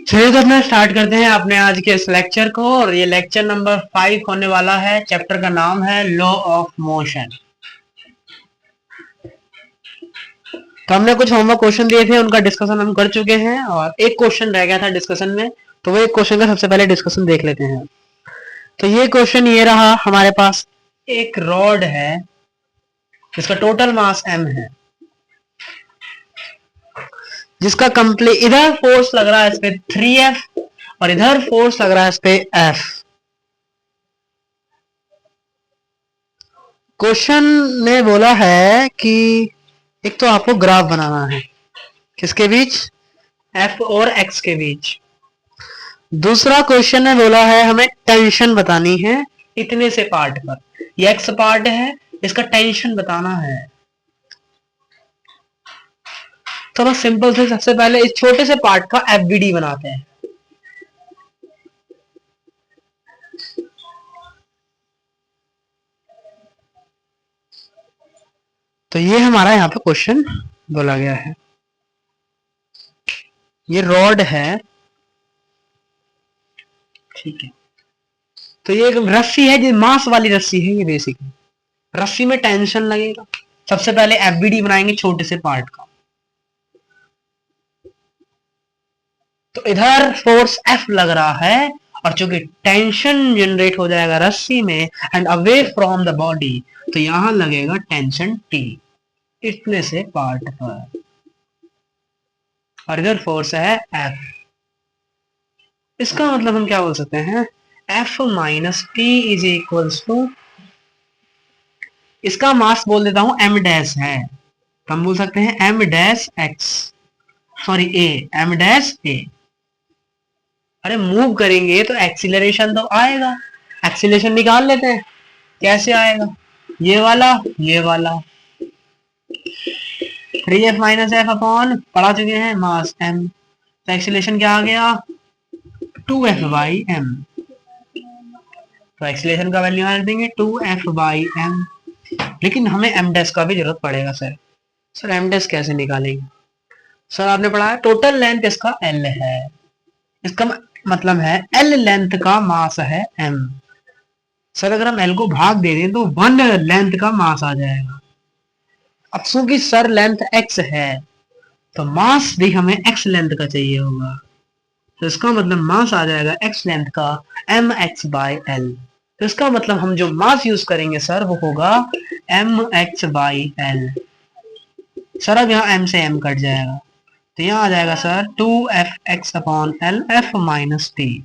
चलिए तो अपना स्टार्ट करते हैं अपने आज के इस लेक्चर को। और ये लेक्चर नंबर 5 होने वाला है। चैप्टर का नाम है लॉ ऑफ मोशन। तो हमने कुछ होमवर्क क्वेश्चन दिए थे, उनका डिस्कशन हम कर चुके हैं और एक क्वेश्चन रह गया था डिस्कशन में। तो वो एक क्वेश्चन का सबसे पहले डिस्कशन देख लेते हैं। तो ये क्वेश्चन ये रहा हमारे पास। एक रॉड है जिसका टोटल मास m है, जिसका कंप्लीट इधर फोर्स लग रहा है इस पे 3F और इधर फोर्स लग रहा है इस पे F। क्वेश्चन ने बोला है कि एक तो आपको ग्राफ बनाना है किसके बीच, F और X के बीच। दूसरा क्वेश्चन ने बोला है हमें टेंशन बतानी है इतने से पार्ट पर। ये X पार्ट है, इसका टेंशन बताना है। तो बस सिंपल से सबसे पहले इस छोटे से पार्ट का FBD बनाते हैं। तो ये हमारा यहाँ पे क्वेश्चन बोला गया है। ये रॉड है, ठीक है। तो ये एक रस्सी है, जो मास वाली रस्सी है। ये बेसिकली रस्सी में टेंशन लगेगा। सबसे पहले FBD बनाएंगे छोटे से पार्ट का। तो इधर फोर्स F लग रहा है और चूंकि टेंशन जनरेट हो जाएगा रस्सी में and away from the body, तो यहां लगेगा टेंशन T इतने से पार्ट पर। और इधर फोर्स है F। इसका मतलब हम क्या बोल सकते हैं, F minus T is equals to, इसका मास बोल देता हूं m डैश है, तो हम बोल सकते हैं m dash x, sorry a, m dash a। अरे मूव करेंगे तो एक्सीलरेशन तो आएगा, एक्सीलरेशन निकाल लेते हैं। कैसे आएगा, ये वाला ये वाला 3F माइनस एफ अपॉन, पढ़ा चुके हैं, मास m। तो एक्सीलरेशन क्या आ गया, 2F बाई m। तो एक्सीलरेशन का वैल्यू रख देंगे 2F बाई m। लेकिन हमें m डैश का भी जरूरत पड़ेगा सर। सर m डैश कैसे निकालेंगे, सर आपने पढ़ा है टोटल लेंथ इसका l है, इसका मतलब है l लेंथ का मास है m। सर अगर हम l को भाग दे दें तो 1 लेंथ का मास आ जाएगा। अब चूंकि सर लेंथ x है तो मास भी हमें x लेंथ का चाहिए होगा। तो इसका मतलब मास आ जाएगा x लेंथ का mx बाई l। तो इसका मतलब हम जो मास यूज करेंगे सर वो होगा mx बाई l। सर अब यहाँ m से m कट जाएगा, तो यहाँ आ जाएगा sir 2Fx upon l, F minus T.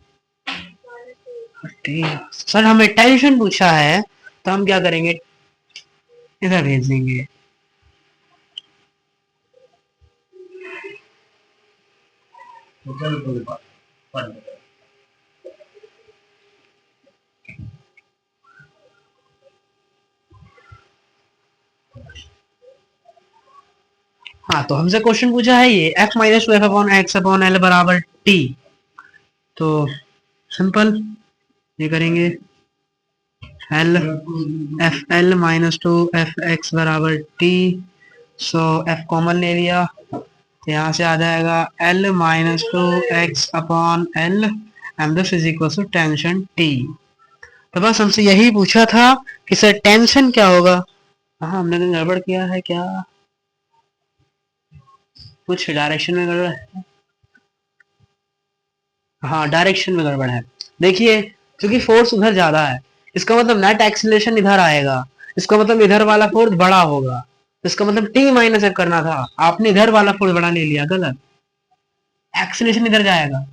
Sir हमें टेंशन पूछा है तो हम क्या करेंगे, इधर भेज देंगे। हाँ, तो हमसे क्वेश्चन पूछा है ये F minus 2F upon x upon L बराबर टी। तो सिंपल ये करेंगे L F L minus 2F(x) बराबर टी। सो F कॉमन ले लिया, यहाँ से आ जाएगा L minus 2x upon L and this is equal to tension T। तो बस हमसे यही पूछा था कि सर टेंशन क्या होगा। हाँ, हमने तो गड़बड़ किया है क्या, कुछ डायरेक्शन में गड़बड़ है। हाँ, डायरेक्शन में गड़बड़ है। देखिए क्योंकि फोर्स उधर ज्यादा है, इसका मतलब नेट एक्सीलरेशन इधर आएगा, इसका मतलब इधर वाला फोर्स बड़ा होगा। इसका मतलब टी माइनस एफ करना था, आपने इधर वाला फोर्स बड़ा ले लिया, गलत। एक्सीलरेशन इधर जाएगा,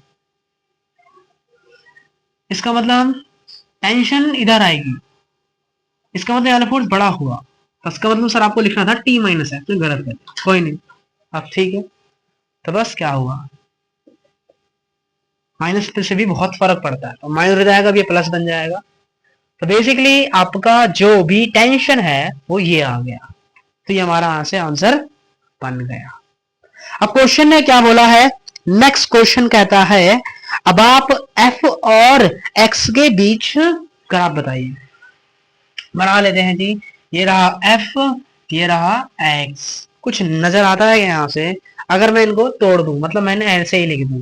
इसका मतलब टेंशन इधर आएगी, इसका मतलब वाला फोर्स बड़ा हुआ। तो इसका मतलब सर आपको लिखना था टी माइनस एफ, तो गलत है, कोई नहीं। अब ठीक है, तो बस क्या हुआ, माइनस से भी बहुत फर्क पड़ता है, तो माइनस हो जाएगा, अब ये प्लस बन जाएगा। तो बेसिकली आपका जो भी टेंशन है वो ये आ गया। तो ये हमारा यहाँ से आंसर बन गया। अब क्वेश्चन ने क्या बोला है, नेक्स्ट क्वेश्चन कहता है अब आप F और X के बीच ग्राफ बताइए। बना लेते हैं जी, ये रहा F, ये रहा X। कुछ नजर आता है यहाँ से, अगर मैं इनको तोड़ दूं, मतलब मैंने ऐसे ही लिख दूं,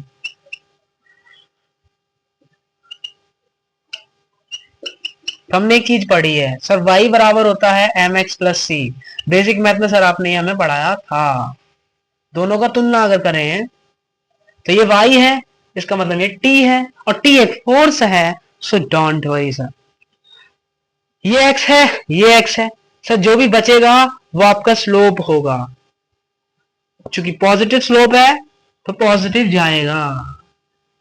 तो हमने एक चीज पढ़ी है सर, y बराबर होता है mx प्लस सी। बेसिक मैथ में सर आपने हमें पढ़ाया था। दोनों का तुलना अगर करें तो ये y है, इसका मतलब ये t है, और t एक फोर्स है, सो डोंट वरी सर। ये x है, ये x है सर, जो भी बचेगा वो आपका स्लोप होगा। चूंकि पॉजिटिव स्लोप है तो पॉजिटिव जाएगा।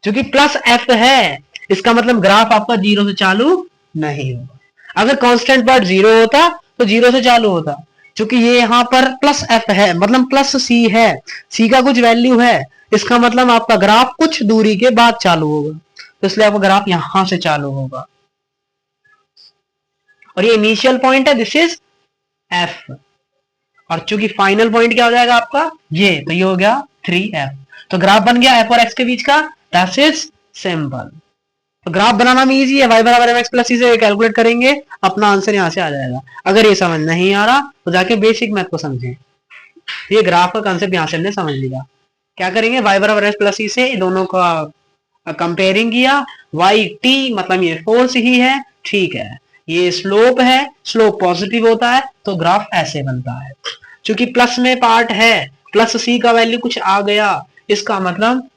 चूंकि प्लस एफ है, इसका मतलब ग्राफ आपका जीरो से चालू नहीं होगा। अगर कांस्टेंट पार्ट जीरो होता तो जीरो से चालू होता। क्योंकि ये यहां पर प्लस एफ है, मतलब प्लस सी है, सी का कुछ वैल्यू है, इसका मतलब आपका ग्राफ कुछ दूरी के बाद चालू होगा, तो इसलिए आपका ग्राफ यहां से चालू होगा। और ये इनिशियल पॉइंट है, दिस इज एफ। और चूंकि फाइनल पॉइंट क्या हो जाएगा आपका ये, तो ये हो गया 3f। तो ग्राफ बन गया एफ और एक्स के बीच का, दैट इज सिंपल। तो ग्राफ बनाना भी इजी है, y बराबर mx प्लस सी से कैलकुलेट करेंगे, अपना आंसर यहां से आ जाएगा। अगर ये समझ नहीं आ रहा तो जाके बेसिक मैथ को समझें। ये ग्राफ का कंसेप्ट यहां से हमने समझ लिया। क्या करेंगे, y बराबर mx प्लस सी से दोनों का कंपेयरिंग किया, y t मतलब ये फोर्स ही है, ठीक है, ये स्लोप है, स्लोप पॉजिटिव होता है तो ग्राफ ऐसे बनता है। क्योंकि प्लस में पार्ट है, प्लस सी का वैल्यू कुछ आ गया, इसका मतलब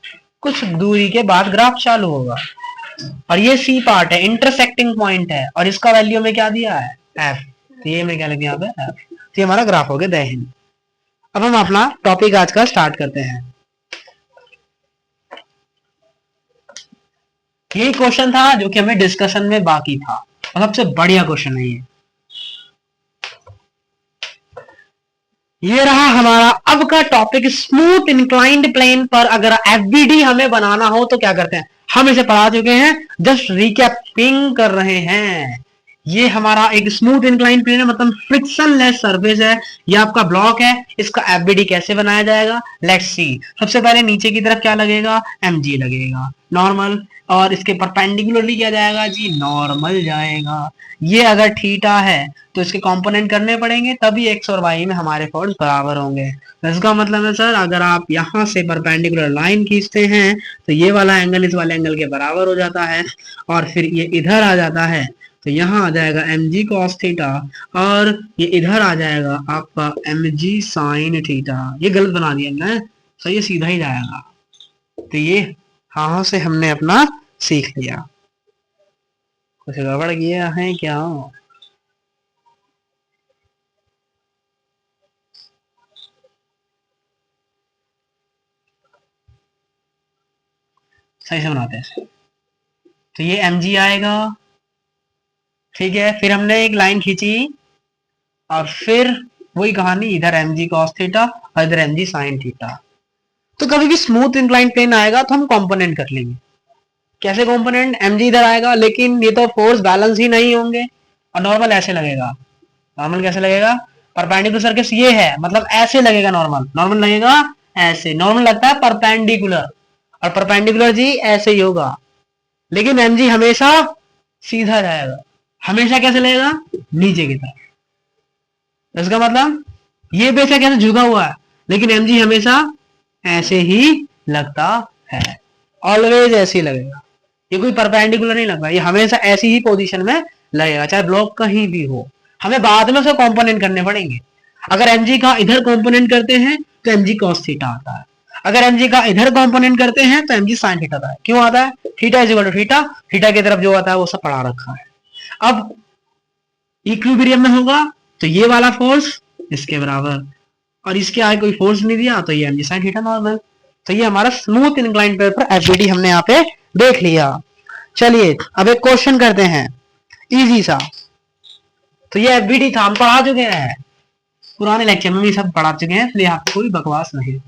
कुछ दूरी के बाद ग्राफ चालू होगा। और ये सी पार्ट है, इंटरसेक्टिंग पॉइंट है, और इसका वैल्यू में क्या दिया है एफ, तो ये मैं क्या लिख यहाँ पे एफ। तो ये हमारा ग्राफ हो गया दहन। अब हम अपना टॉपिक आज का स्टार्ट करते हैं। ये क्वेश्चन था जो कि हमें डिस्कशन में बाकी था, और सबसे बढ़िया क्वेश्चन है ये रहा हमारा अब का टॉपिक। स्मूथ इंक्लाइंड प्लेन पर अगर एफबीडी हमें बनाना हो तो क्या करते हैं, हम इसे पढ़ा चुके हैं, जस्ट रिकैपिंग कर रहे हैं। ये हमारा एक स्मूथ इंक्लाइंड प्लेन है, मतलब फ्रिक्शनलेस सरफेस है, ये आपका ब्लॉक है, इसका एफबीडी कैसे बनाया जाएगा, लेट्स सी। सबसे पहले नीचे की तरफ क्या लगेगा, एमजी लगेगा नॉर्मल, और इसके परपेंडिकुलरली क्या जाएगा जी, नॉर्मल जाएगा। ये अगर थीटा है तो इसके कंपोनेंट करने पड़ेंगे, तभी एक्स और वाई में हमारे फोर्स बराबर होंगे। इसका मतलब है सर, अगर आप यहां से परपेंडिकुलर लाइन खींचते हैं तो ये वाला एंगल इस वाले एंगल के बराबर हो जाता है, और फिर ये इधर आ जाता है तो यहाँ आ जाएगा mg cos थीटा, और ये इधर आ जाएगा आपका mg sin थीटा। ये गलत बना दिया ना, तो ये सीधा ही जाएगा। तो ये हाँ से हमने अपना सीख लिया। कुछ गड़बड़ किया है क्या, सही से बनाते हैं। तो ये mg आएगा, ठीक है, फिर हमने एक लाइन खींची, और फिर वही कहानी, इधर mg cos थीटा और इधर mg sin थीटा। तो कभी भी स्मूथ इंक्लाइन प्लेन आएगा तो हम कंपोनेंट कर लेंगे। कैसे कंपोनेंट, mg इधर आएगा, लेकिन ये तो फोर्स बैलेंस ही नहीं होंगे, और नॉर्मल ऐसे लगेगा। नॉर्मल कैसे लगेगा, परपेंडिकुलर सरफेस ये है, मतलब ऐसे लगेगा नॉर्मल, नॉर्मल लगेगा ऐसे, नॉर्मल लगता है परपेंडिकुलर, और परपेंडिकुलर जी ऐसे ही होगा, लेकिन mg हमेशा सीधा जाएगा। हमेशा कैसे लगेगा, नीचे की तरफ। इसका मतलब ये बेशक कैसे झुका हुआ है, लेकिन mg हमेशा ऐसे ही लगता है, ऑलवेज ऐसे ही लगेगा। ये कोई परपेंडिकुलर नहीं लगता, ये हमेशा ऐसी ही पोजीशन में लगेगा, चाहे ब्लॉक कहीं भी हो। हमें बाद में उसका कंपोनेंट करने पड़ेंगे। अगर mg का इधर कंपोनेंट करते हैं तो mg cos थीटा आता है, अगर mg का इधर कंपोनेंट करते हैं तो mg sin थीटा आता है। क्यों आता है, theta is equal to theta, theta की तरफ जो आता है वो सब पढ़ा रखा है। अब इक्विलिब्रियम में होगा तो ये वाला फोर्स इसके बराबर, और इसके आगे कोई फोर्स नहीं दिया तो ये mg sin थीटा नॉर्मल। तो ये हमारा स्मूथ इंक्लाइंड प्लेन पर एफबीडी हमने यहाँ पे देख लिया। चलिए अब एक क्वेश्चन करते हैं इजी सा। तो ये एफबीडी था, हम पढ़ा चुके हैं पुराने लेक्चर में भी, सब पढ़ा चुके हैं, इसलिए आपको कोई बकवास नहीं।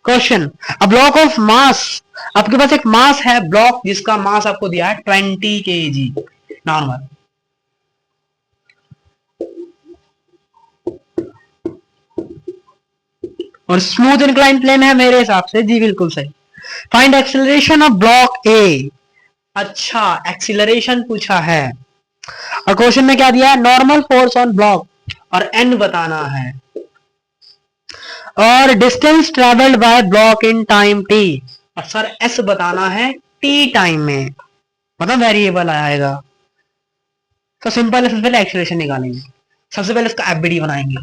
Question, a block of mass, आपके पास एक मास है ब्लॉक जिसका मास आपको दिया है 20 kg नॉर्मल, और स्मूथ इंक्लाइन प्लेन है मेरे हिसाब से जी, बिल्कुल सही। फाइंड एक्सीलरेशन ऑफ ब्लॉक ए। अच्छा, एक्सीलरेशन पूछा है, और क्वेश्चन में क्या दिया है, नॉर्मल फोर्स ऑन ब्लॉक, और n बताना है, और distance travelled by block in time t, और सर s बताना है t टाइम में, मतलब वेरिएबल आएगा। तो सिंपल है, सबसे पहले एक्सीलरेशन निकालेंगे, सबसे पहले उसका एफबीडी बनाएंगे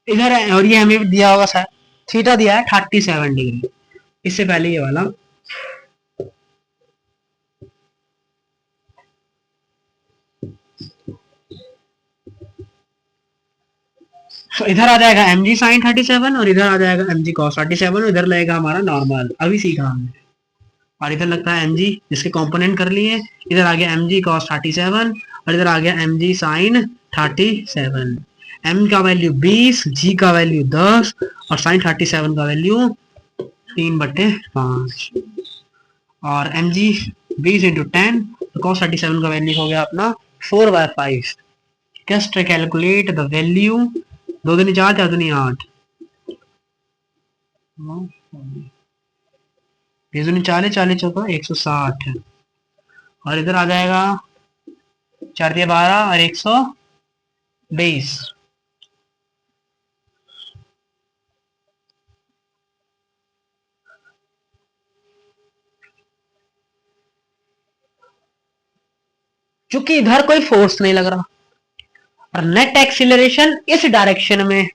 इधर है, और ये हमें दिया होगा सर थीटा दिया है 37 डिग्री, इससे पहले ये वाला तो इधर आ जाएगा mg sin 37 और इधर आ जाएगा mg cos 37 और इधर लगेगा हमारा नॉर्मल, अभी सीखा हमने, और इधर लगता है mg जिसके कंपोनेंट कर लिए, इधर आ गया mg cos 37 और इधर आ गया mg sin 37, m का वैल्यू 20, g का वैल्यू 10 और sin 37 का वैल्यू 3/5 और mg 20 into 10 तो cos 37 का वैल्यू हो गया अपना 4/5। जस्ट कैलकुलेट द वैल्यू, 2 दूनी 4 4 दूनी 8, 20 दूनी 40 40 चौका 160 और इधर आ जाएगा 4 दिया 12 और 120। क्योंकि इधर कोई फोर्स नहीं लग रहा और नेट एक्सीलरेशन इस डायरेक्शन में,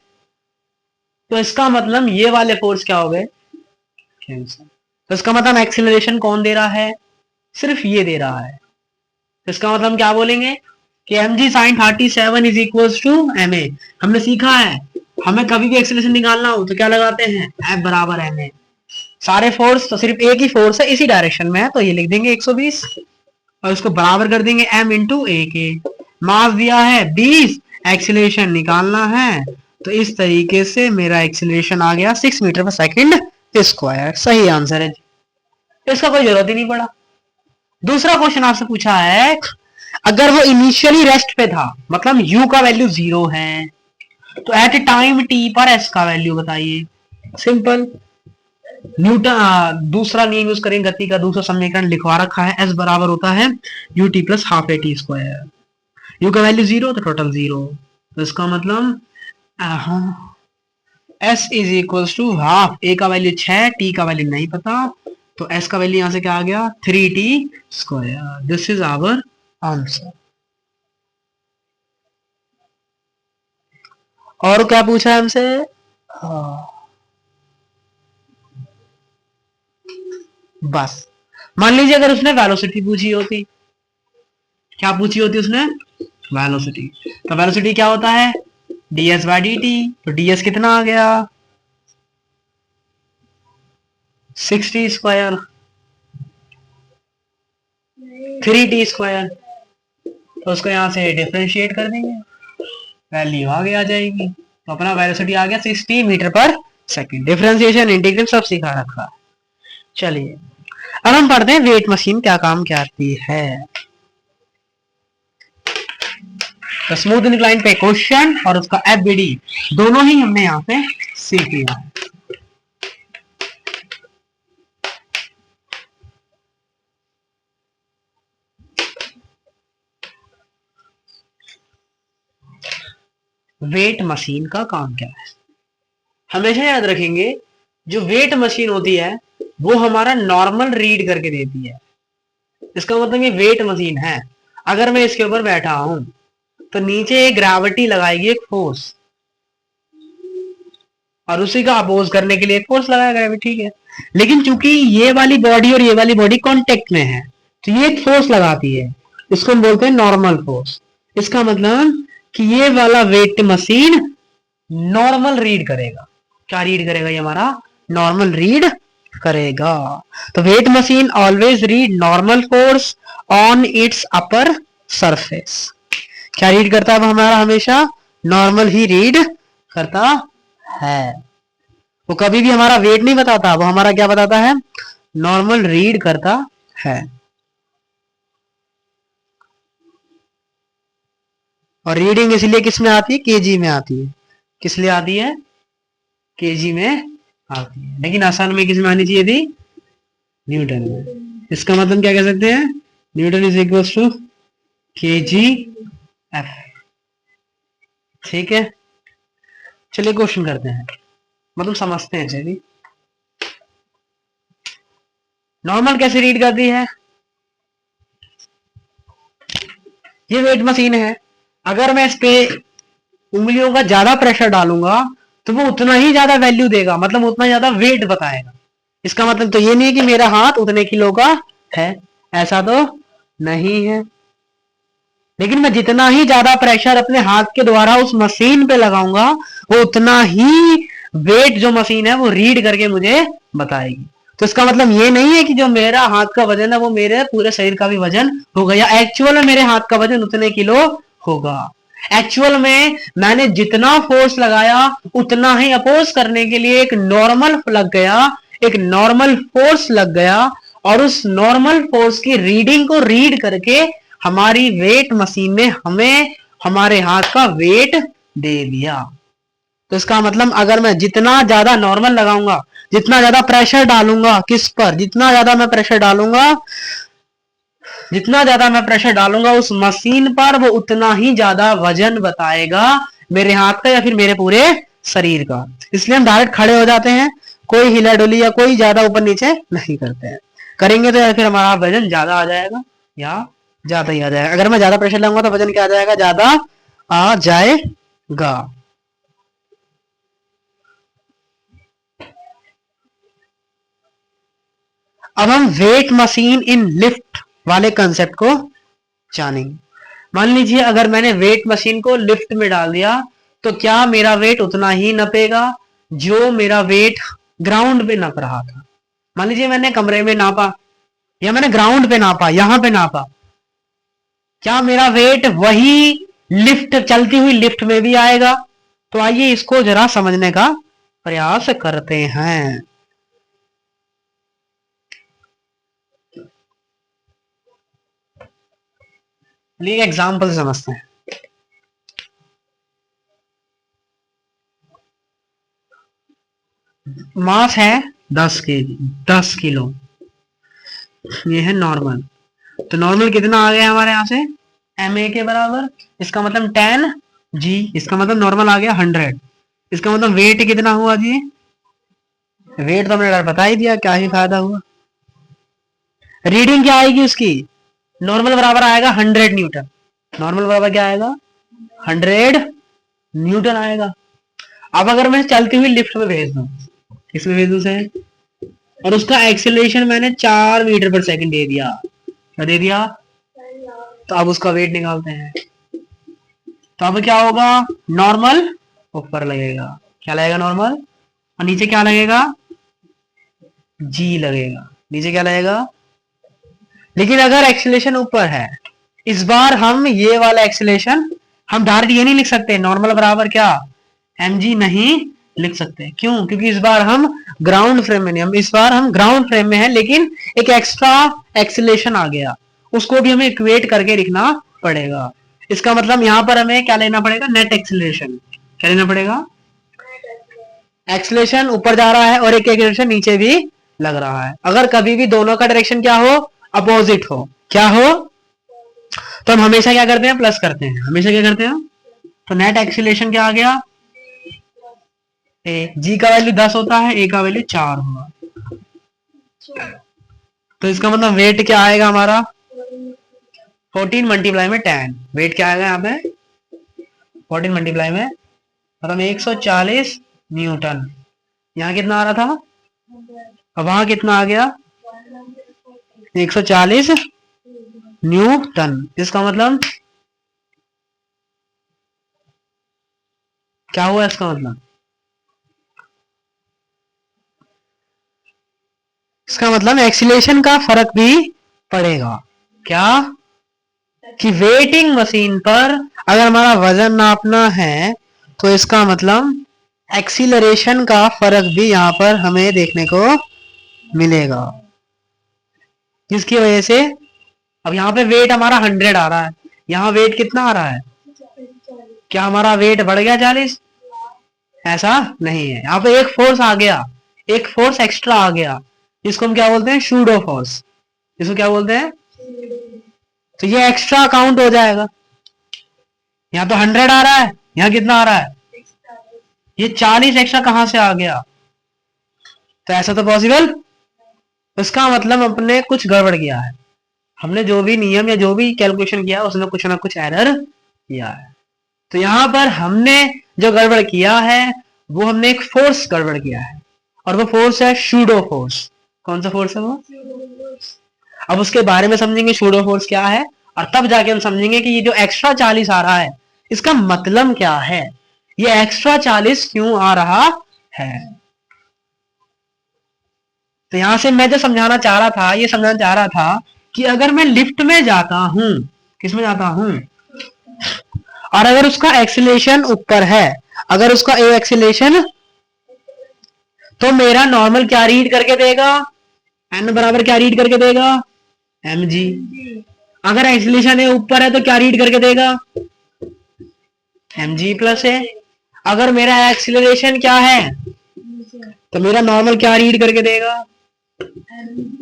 तो इसका मतलब ये वाले फोर्स क्या हो गए, तो इसका मतलब एक्सीलरेशन कौन दे रहा है, सिर्फ ये दे रहा है, तो इसका मतलब हम क्या बोलेंगे कि mg sin 37 is equal to ma। हमने सीखा है हमें कभी भी एक्सीलरेशन निकालना हो तो क्या लगाते हैं, F बराबर ma, सारे फोर्स तो सिर्फ एक ही फोर्स है इसी डायरेक्शन में है, तो ये लिख देंगे 120 और उसको बराबर कर देंगे m इंटू ए के, मास दिया है 20, एक्सीलरेशन निकालना है, तो इस तरीके से मेरा एक्सीलरेशन आ गया 6 मीटर पर सेकंड स्क्वायर, सही आंसर है, इसका कोई जरूरत ही नहीं पड़ा। दूसरा क्वेश्चन आपसे पूछा है, अगर वो इनिशियली रेस्ट पे था, मतलब u का वैल्यू 0 है, तो एट टाइम t पर s का वैल्यू बताइए, सिंपल न्यूटन दूसरा नियम यूज करेंगे, गति का दूसरा समीकरण लिखवा रखा है, s बराबर होता है ut plus half a t square, u का वैल्यू 0 तो टोटल 0, तो इसका मतलब s is equal to half, a का वैल्यू 6, t का वैल्यू नहीं पता, तो s का वैल्यू यहां से क्या आ गया 3t square, this is our answer. और क्या पूछा है हमसे, बस मान लीजिए अगर उसने वेलोसिटी पूछी होती, क्या पूछी होती उसने, वेलोसिटी, तो वेलोसिटी क्या होता है ds बाई डी टी, तो ds कितना आ गया 60 स्क्वायर 3t स्क्वायर, तो उसको यहां से डिफरेंशिएट कर देंगे, वैल्यू आगे आ जाएगी, तो अपना वेलोसिटी आ गया 60 metre per second, differentiation integral सब सिखा रखा है। चलिए अब हम पढ़ते हैं वेट मशीन क्या काम करती है, तो स्मूथ इंक्लाइन पे क्वेश्चन और उसका एफबीडी दोनों ही हमने यहाँ पे सीख लिया है। वेट मशीन का काम क्या है, हमेशा याद रखेंगे जो वेट मशीन होती है वो हमारा नॉर्मल रीड करके देती है, इसका मतलब ये वेट मशीन है, अगर मैं इसके ऊपर बैठा हूं तो नीचे एक ग्रेविटी लगाएगी एक फोर्स और उसी का अपोज करने के लिए एक फोर्स लगाया ग्रेविटी, ठीक है, लेकिन चूंकि ये वाली बॉडी और ये वाली बॉडी कांटेक्ट में है तो ये एक फोर्स लगाती है, इसको हम बोलते हैं नॉर्मल फोर्स, इसका मतलब कि ये वाला वेट मशीन नॉर्मल रीड करेगा, क्या रीड करेगा ये हमारा नॉर्मल रीड करेगा, तो weight machine always read normal force on it's upper surface, क्या रीड करता है वो हमारा हमेशा नॉर्मल ही रीड करता है, वो कभी भी हमारा वेट नहीं बताता, वो हमारा क्या बताता है नॉर्मल रीड करता है, और रीडिंग इसलिए किस में आती है केजी में आती है, किस लिए आती है केजी में आती है, लेकिन असल में किस में आनी चाहिए थी न्यूटन में, इसका मतलब क्या कह सकते हैं newton is equal to KG F, ठीक है। चलिए क्वेश्चन करते हैं, मतलब समझते हैं, चलिए नॉर्मल कैसे रीड करती है, ये वेट मशीन है, अगर मैं इस पे उंगलियों का ज्यादा प्रेशर डालूंगा तो वो उतना ही ज्यादा वैल्यू देगा, मतलब उतना ज्यादा वेट बताएगा। इसका मतलब तो ये नहीं है कि मेरा हाथ उतने किलो का है, ऐसा तो नहीं है। लेकिन मैं जितना ही ज्यादा प्रेशर अपने हाथ के द्वारा उस मशीन पे लगाऊंगा, वो उतना ही वेट जो मशीन है वो रीड करके मुझे बताएगी। तो इसका मतलब ये नहीं है कि जो मेरा हाथ का वजन है वो मेरे पूरे शरीर का भी वजन होगा, या एक्चुअल में मेरे हाथ का वजन उतने किलो होगा। एक्चुअल में मैंने जितना फोर्स लगाया उतना ही अपोज करने के लिए एक नॉर्मल लग गया, एक नॉर्मल फोर्स लग गया, और उस नॉर्मल फोर्स की रीडिंग को रीड करके हमारी वेट मशीन ने हमें हमारे हाथ का वेट दे दिया। तो इसका मतलब अगर मैं जितना ज्यादा नॉर्मल लगाऊंगा, जितना ज्यादा प्रेशर डालूंगा, किस पर जितना ज्यादा मैं प्रेशर डालूंगा, जितना ज्यादा मैं प्रेशर डालूंगा उस मशीन पर, वो उतना ही ज्यादा वजन बताएगा मेरे हाथ का या फिर मेरे पूरे शरीर का। इसलिए हम डायरेक्ट खड़े हो जाते हैं, कोई हिला डुली या कोई ज्यादा ऊपर नीचे नहीं करते हैं। करेंगे तो या फिर हमारा वजन ज्यादा आ जाएगा या ज्यादा ही आ जाएगा। अगर मैं ज्यादा प्रेशर लगाऊंगा तो वजन क्या आ जाएगा, ज्यादा आ जाएगा। अब हम वेट मशीन इन लिफ्ट वाले कंसेप्ट को जानेंगे। मान लीजिए अगर मैंने वेट मशीन को लिफ्ट में डाल दिया तो क्या मेरा वेट उतना ही नपेगा जो मेरा वेट ग्राउंड पे नप रहा था। मान लीजिए मैंने कमरे में नापा या मैंने ग्राउंड पे नापा, यहां पे नापा, क्या मेरा वेट वही लिफ्ट, चलती हुई लिफ्ट में भी आएगा? तो आइए इसको जरा समझने का प्रयास करते हैं। चलिए एग्जाम्पल समझते हैं। मास है 10 केजी, 10 किलो, ये है नॉर्मल। तो नॉर्मल कितना आ गया हमारे यहां से, एम ए के बराबर, इसका मतलब 10 जी, इसका मतलब नॉर्मल आ गया 100। इसका मतलब वेट कितना हुआ जी, वेट तो हमने बता ही दिया, क्या ही फायदा हुआ। रीडिंग क्या आएगी उसकी, नॉर्मल बराबर आएगा 100 न्यूटन। नॉर्मल बराबर क्या आएगा, 100 न्यूटन आएगा। अब अगर मैं चलती हुई लिफ्ट में भेज दूं, किसमें भेज दूं से, और उसका एक्सेलरेशन मैंने 4 मीटर पर सेकंड दे दिया, क्या दे दिया, तो अब उसका वेट निकालते हैं। तो अब क्या होगा, नॉर्मल ऊपर लगेगा, क्या लगेगा नॉर्मल, और नीचे क्या लगेगा, जी लगेगा, नीचे क्या लगेगा। लेकिन अगर एक्सेलरेशन ऊपर है, इस बार हम ये वाला एक्सेलरेशन हम डायरेक्ट ये नहीं लिख सकते, नॉर्मल बराबर क्या एम जी नहीं लिख सकते। क्यों, क्योंकि इस बार हम ग्राउंड फ्रेम में नहीं, हम इस बार हम ग्राउंड फ्रेम में है, लेकिन एक एक्स्ट्रा एक्सेलरेशन आ गया, उसको भी हमें इक्वेट करके लिखना पड़ेगा। इसका मतलब यहां पर हमें क्या लेना पड़ेगा, नेट एक्सेलरेशन। क्या लेना पड़ेगा, एक्सेलरेशन ऊपर जा रहा है और एक एक्सेलरेशन नीचे भी लग रहा है। अगर कभी भी दोनों का डायरेक्शन क्या हो, अपोजिट हो, क्या हो, तो हम हमेशा क्या करते हैं, प्लस करते हैं, हमेशा क्या करते हैं। तो नेट एक्सेलरेशन क्या आ गया, ए, जी का वैल्यू 10 होता है, ए का वैल्यू 4 होगा। तो इसका मतलब वेट क्या आएगा हमारा, 14 मल्टीप्लाई में 10, वेट क्या आएगा यहाँ पे, 14 मल्टीप्लाई में मतलब 140 न्यूटन। यहाँ कितना आ रहा था, अब वहां कितना आ गया, 140 न्यूटन। इसका मतलब क्या हुआ, इसका मतलब, इसका मतलब एक्सीलरेशन का फर्क भी पड़ेगा। क्या, कि वेटिंग मशीन पर अगर हमारा वजन नापना है तो इसका मतलब एक्सीलरेशन का फर्क भी यहां पर हमें देखने को मिलेगा, जिसकी वजह से अब यहाँ पे वेट हमारा 100 आ रहा है, यहाँ वेट कितना आ रहा है, क्या हमारा वेट बढ़ गया 40, ऐसा नहीं है। यहाँ पे एक फोर्स आ गया, एक फोर्स एक्स्ट्रा आ गया, जिसको हम क्या बोलते हैं, शूडो फोर्स, जिसको क्या बोलते हैं। तो ये एक्स्ट्रा काउंट हो जाएगा, यहाँ तो 100 आ रहा है, यहाँ कितना आ रहा है, ये 40 एक्स्ट्रा कहां से आ गया, तो ऐसा तो पॉसिबल, इसका मतलब अपने कुछ गड़बड़ किया है। हमने जो भी नियम या जो भी कैलकुलेशन किया उसमें कुछ ना कुछ एरर किया है। तो यहाँ पर हमने जो गड़बड़ किया है वो हमने एक फोर्स गड़बड़ किया है, और वो फोर्स है शूडो फोर्स। कौन सा फोर्स है वो? अब उसके बारे में समझेंगे शूडो फोर्स क्या है, और तब जाके हम समझेंगे कि ये जो एक्स्ट्रा 40 आ रहा है इसका मतलब क्या है, ये एक्स्ट्रा 40 क्यों आ रहा है। तो यहां से मैं जो समझाना चाह रहा था, ये समझाना चाह रहा था कि अगर मैं लिफ्ट में जाता हूं, किसमें जाता हूं, और अगर उसका एक्सीलरेशन ऊपर है, अगर उसका एक्सीलरेशन, तो मेरा नॉर्मल क्या रीड करके देगा, एन बराबर क्या रीड करके देगा, एम जी। अगर एक्सीलरेशन है ऊपर है तो क्या रीड करके देगा, एम जी प्लस है। अगर मेरा एक्सीलरेशन क्या है तो मेरा नॉर्मल क्या रीड करके देगा,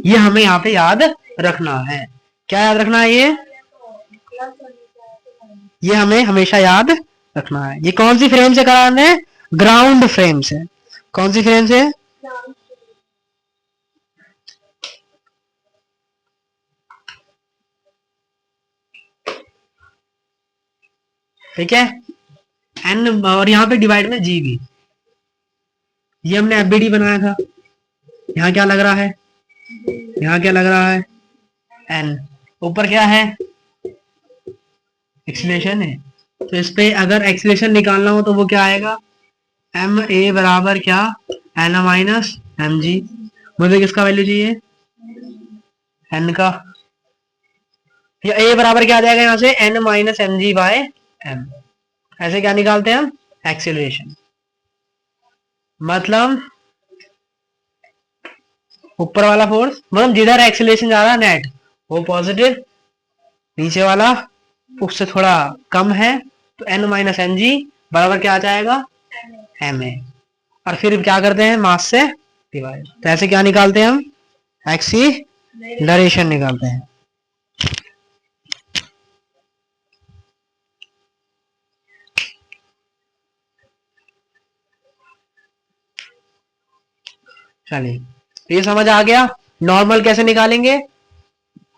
ये हमें यहाँ पे याद रखना है। क्या याद रखना है ये हमें हमेशा याद रखना है। ये कौन सी फ्रेम से कराना है, ग्राउंड फ्रेम से। कौन सी फ्रेम से, ठीक है। एन और यहाँ पे डिवाइड में जी भी, ये हमने एफबीडी बनाया था। यहाँ क्या लग रहा है, यहाँ क्या लग रहा है, एन। ऊपर क्या है, एक्सीलरेशन है। तो इस पे अगर एक्सीलरेशन निकालना हो तो वो क्या आएगा, एम ए बराबर क्या, एन माइनस एम जी। मुझे किसका वैल्यू चाहिए, एन का। या ए बराबर क्या आ जाएगा यहाँ से, N minus M G by M. ऐसे क्या निकालते हैं हम, एक्सीलरेशन। मतलब ऊपर वाला फोर्स, मतलब जिधर एक्सीलरेशन जा रहा है नेट वो पॉजिटिव, नीचे वाला उससे थोड़ा कम है, तो एन माइनस एम जी बराबर क्या आ जाएगा, एम ए। और फिर क्या करते हैं, मास से डिवाइड। तो ऐसे क्या निकालते हैं हम, एक्सीलरेशन निकालते हैं। चलिए, ये समझ आ गया। नॉर्मल कैसे निकालेंगे,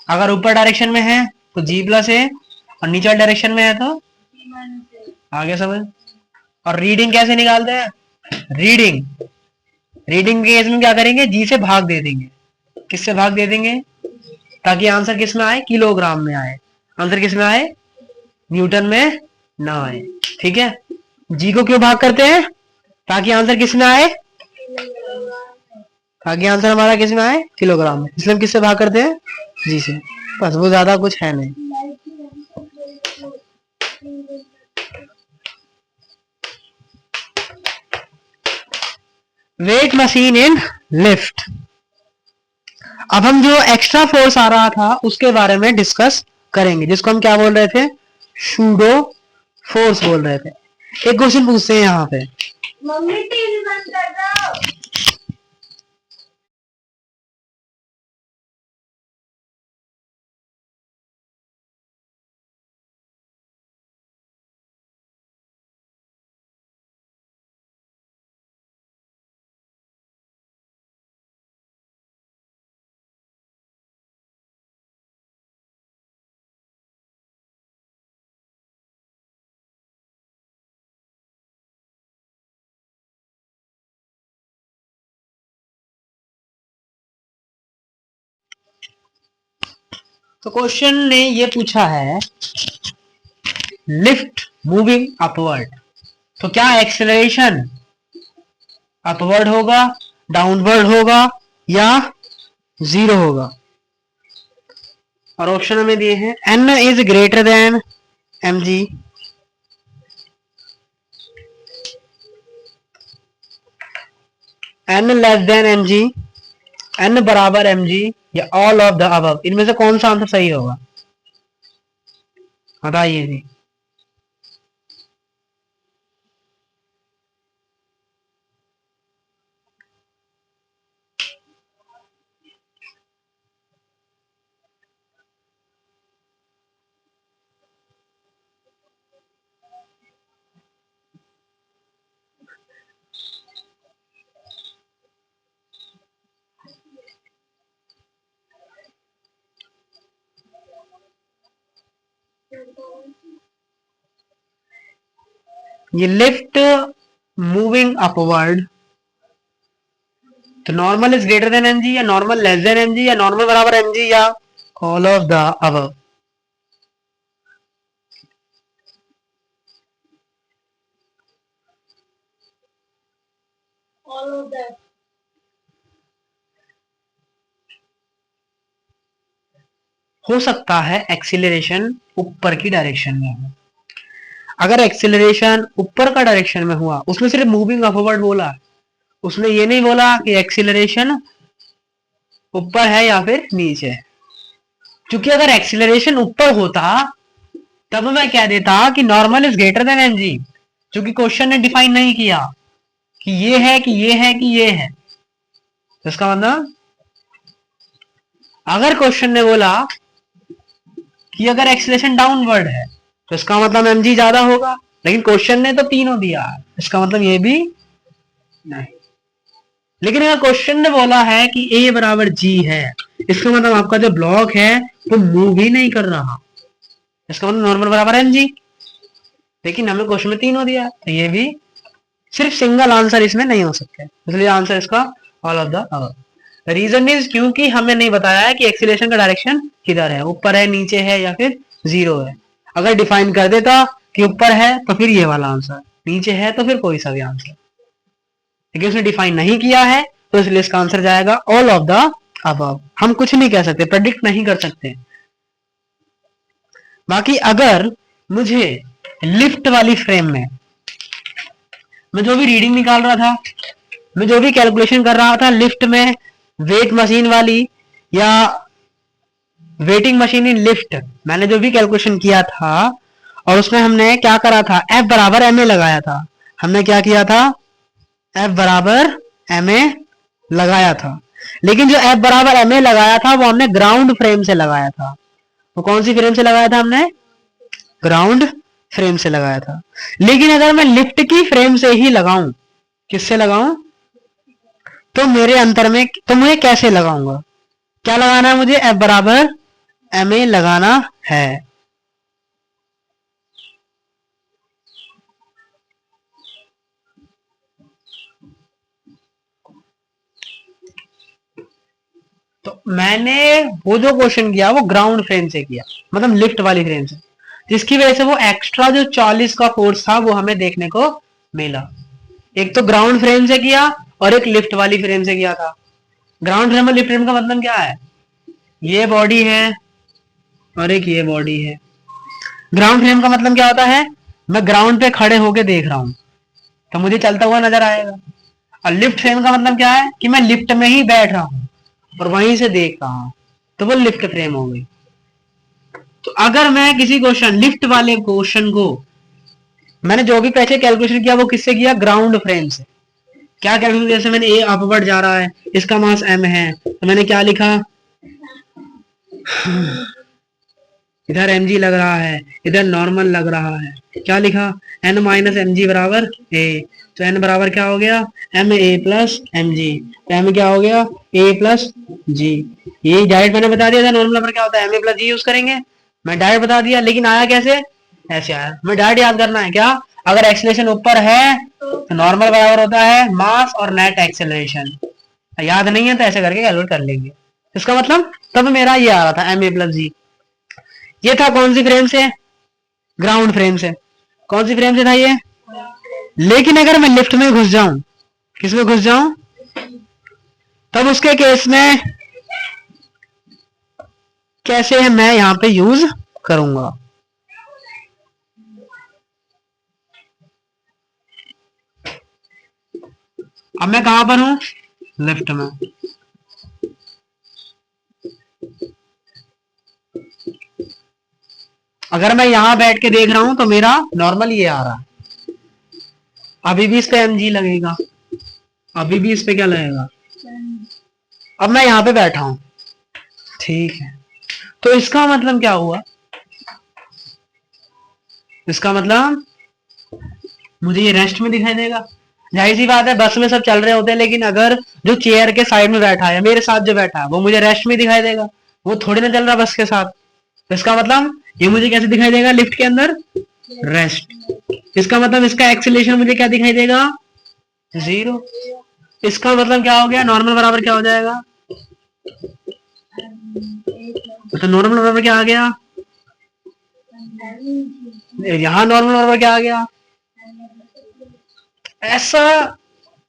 अगर ऊपर डायरेक्शन में है तो जी प्लस है, और नीचे डायरेक्शन में है तो आगे समझ। और रीडिंग कैसे निकालते हैं, रीडिंग, रीडिंग के केस में क्या करेंगे, जी से भाग दे देंगे। किससे भाग दे देंगे, ताकि आंसर किस में आए, किलोग्राम में आए। आंसर किस में आए, न्यूटन में ना आए। ठीक है, जी को क्यों भाग करते हैं, ताकि आंसर किस में आए, ताकि आंसर हमारा किस में आए, किलोग्राम में। इसलिए हम किससे भाग करते हैं, जी से। बस, वो ज्यादा कुछ है नहीं। Weight machine in lift. अब हम जो एक्स्ट्रा फोर्स आ रहा था उसके बारे में डिस्कस करेंगे, जिसको हम क्या बोल रहे थे, शूडो फोर्स बोल रहे थे। एक क्वेश्चन पूछते हैं यहाँ पे, मम्मी टीवी बंद कर दो। तो क्वेश्चन ने ये पूछा है, लिफ्ट मूविंग अपवर्ड, तो क्या एक्सेलरेशन अपवर्ड होगा, डाउनवर्ड होगा, या जीरो होगा। और ऑप्शन हमें दिए हैं, N is greater than M G, N less than M G, N बराबर एम जी, या ऑल ऑफ द अबव। इनमें से कौन सा आंसर सही होगा, बताइए जी। ये लिफ्ट मूविंग अपवर्ड, तो normal is greater than M G, या normal less than M G, या नॉर्मल बराबर एम जी, या ऑल ऑफ द अबव। हो सकता है एक्सीलरेशन ऊपर की डायरेक्शन में हो। अगर एक्सीलरेशन ऊपर का डायरेक्शन में हुआ, उसमें सिर्फ मूविंग अपवर्ड बोला, उसने ये नहीं बोला कि एक्सीलरेशन ऊपर है या फिर नीचे है। क्योंकि अगर एक्सीलरेशन ऊपर होता तब मैं कह देता कि normal is greater than M G, क्योंकि क्वेश्चन ने डिफाइन नहीं किया कि ये है कि ये है कि ये है। तो इसका मतलब अगर क्वेश्चन ने बोला कि अगर एक्सीलरेशन डाउनवर्ड है तो इसका मतलब एम जी ज्यादा होगा, लेकिन क्वेश्चन ने तो तीनों दिया, इसका मतलब ये भी नहीं। लेकिन अगर क्वेश्चन ने बोला है कि ए बराबर जी है, इसका मतलब आपका जो ब्लॉक है वो मूव ही नहीं कर रहा, इसका मतलब नॉर्मल बराबर एम जी। लेकिन हमें क्वेश्चन में तीनों दिया, तो ये भी सिर्फ सिंगल आंसर इसमें नहीं हो सकता है, इसलिए आंसर इसका all of the above. Reason is क्योंकि हमें नहीं बताया है कि एक्सीलरेशन का डायरेक्शन किधर है, ऊपर है, नीचे है या फिर जीरो है। अगर डिफाइन कर देता कि ऊपर है तो फिर ये वाला आंसर, नीचे है तो फिर कोई सा भी आंसर, लेकिन उसने डिफाइन नहीं किया है तो इसलिए इसका आंसर जाएगा ऑल ऑफ द अबव। हम कुछ नहीं कह सकते, प्रेडिक्ट नहीं कर सकते। बाकी अगर मुझे लिफ्ट वाली फ्रेम में मैं जो भी रीडिंग निकाल रहा था, मैं जो भी कैलकुलेशन कर रहा था लिफ्ट में, वेट मशीन वाली या वेटिंग मशीन इन लिफ्ट, मैंने जो भी कैलकुलेशन किया था और उसमें हमने क्या करा था, एफ बराबर एम ए लगाया था। हमने क्या किया था, एफ बराबर एम ए लगाया था। लेकिन जो एफ बराबर एम ए लगाया था वो हमने ग्राउंड फ्रेम से लगाया था। वो कौन सी फ्रेम से लगाया था, हमने ग्राउंड फ्रेम से लगाया था। लेकिन अगर मैं लिफ्ट की फ्रेम से ही लगाऊं, किससे लगाऊं, तो मेरे अंतर में तो मुझे कैसे लगाऊंगा, क्या लगाना है मुझे, एफ बराबर एम ए लगाना है। तो मैंने वो जो क्वेश्चन किया वो ग्राउंड फ्रेम से किया, मतलब लिफ्ट वाली फ्रेम से, जिसकी वजह से वो एक्स्ट्रा जो 40 का फोर्स था वो हमें देखने को मिला। एक तो ग्राउंड फ्रेम से किया और एक लिफ्ट वाली फ्रेम से किया था। ग्राउंड फ्रेम और लिफ्ट फ्रेम का मतलब क्या है, ये बॉडी है और एक ये बॉडी है। ग्राउंड फ्रेम का मतलब क्या होता है, मैं ग्राउंड पे खड़े होके देख रहा हूं तो मुझे चलता हुआ नजर आएगा। और लिफ्ट फ्रेम का मतलब क्या है कि मैं लिफ्ट में ही बैठ रहा हूं और वहीं से देख रहा हूं, तो वो लिफ्ट फ्रेम हो गई। तो अगर मैं किसी क्वेश्चन लिफ्ट वाले क्वेश्चन को, मैंने जो भी पहले कैलकुलेशन किया वो किससे किया, ग्राउंड फ्रेम से। क्या कैलकुलेशन, जैसे मैंने ए अपवर्ड जा रहा है, इसका मास एम है, तो मैंने क्या लिखा, इधर एम जी लग रहा है, इधर नॉर्मल लग रहा है, क्या लिखा, एन माइनस एम जी बराबर ए। तो एन बराबर क्या हो गया, M A plus M G. M क्या हो गया, ए प्लस जी। ये डायरेक्ट मैंने बता दिया था नॉर्मल नंबर क्या होता है, M A plus G use करेंगे, मैं डायरेक्ट बता दिया। लेकिन आया कैसे, ऐसे आया। मैं डायरेक्ट याद करना है क्या, अगर एक्सेलरेशन ऊपर है तो नॉर्मल बराबर होता है मास और नेट एक्सेलरेशन। याद नहीं है तो ऐसे करके कैलकुलेट कर लेंगे। इसका मतलब तब मेरा ये आ रहा था एम ए प्लस जी। ये था कौन सी फ्रेम से, ग्राउंड फ्रेम से। कौन सी फ्रेम से था ये, लेकिन अगर मैं लिफ्ट में घुस जाऊं, किस में घुस जाऊं, तब उसके केस में कैसे है मैं यहां पे यूज करूंगा। अब मैं कहां पर हूं, लेफ्ट में। अगर मैं यहां बैठ के देख रहा हूं तो मेरा नॉर्मल ये आ रहा है, अभी भी इस पे एम जी लगेगा, अभी भी इस पे क्या लगेगा। अब मैं यहां पे बैठा हूं, ठीक है, तो इसका मतलब क्या हुआ, इसका मतलब मुझे ये रेस्ट में दिखाई देगा। जाहिर सी बात है बस में सब चल रहे होते हैं, लेकिन अगर जो चेयर के साइड में बैठा है मेरे साथ जो बैठा है वो मुझे रेस्ट में दिखाई देगा, वो थोड़ी ना चल रहा बस के साथ। तो इसका मतलब ये मुझे कैसे दिखाई देगा लिफ्ट के अंदर, रेस्ट। इसका मतलब इसका एक्सीलरेशन मुझे क्या दिखाई देगा, 0। इसका मतलब क्या हो गया, नॉर्मल बराबर क्या हो जाएगा, तो नॉर्मल बराबर क्या आ गया, यहां नॉर्मल बराबर क्या आ गया, ऐसा